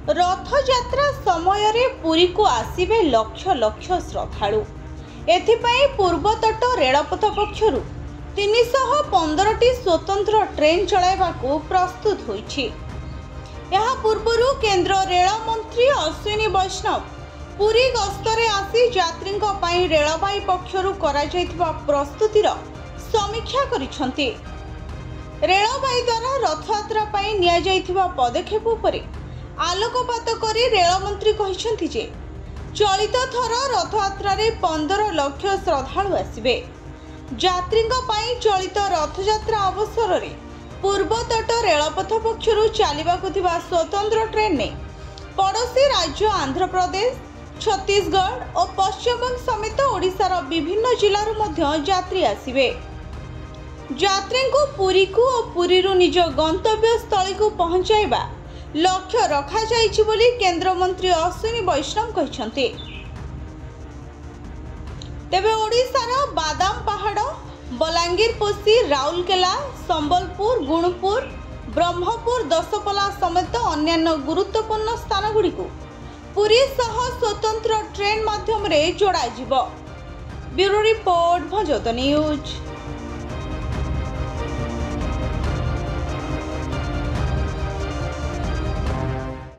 रथयात्रा समय पुरी को आसिबे लक्ष लक्ष श्रद्धालु। एथिपाई पूर्वतट रेलपथ पक्षरु 315टी स्वतंत्र ट्रेन चलाइबाकू प्रस्तुत होइछि। यहा पूर्वरु केंद्र रेल मंत्री अश्विनी वैष्णव पुरी गस्तरे आसी यात्री रेलवाई पक्षरु करा जायतिबा प्रस्तुतिर समीक्षा करिसंती। रेलवाई द्वारा रथयात्रा पई निया जायतिबा पदक्षेप उपरे आलोकपात करी रेलमंत्री कहिसंती जे चलित थर रथयात्रा 15 लाख श्रद्धालु आसिबे। यात्री चलित रथयात्रा अवसर में पूर्वतट रेलपथ पक्षरु चलिबाकु थिबा स्वतंत्र ट्रेन ने पड़ोसी राज्य आंध्र प्रदेश, छत्तीसगढ़ और पश्चिमबंग समेत ओडिशार विभिन्न जिल्लारू मध्य यात्री आसिबे। यात्री को पुरी को और पुरी निज गंतव्य स्थली को पहुंचाइबा लक्ष्य रखा जाइछि बोली केंद्र मंत्री अश्विनी वैष्णव कहिसंती। तेबे ओडिशार बादाम पहाड़, बलांगीर पोसी, राउरकेला, संबलपुर, गुणपुर, ब्रह्मपुर, दशपला समेत अन्य गुरुत्वपूर्ण स्थान गुड़िक पुरी सह स्वतंत्र ट्रेन माध्यम जोड़ा जिवो। ब्यूरो रिपोर्ट, भंजोत न्यूज।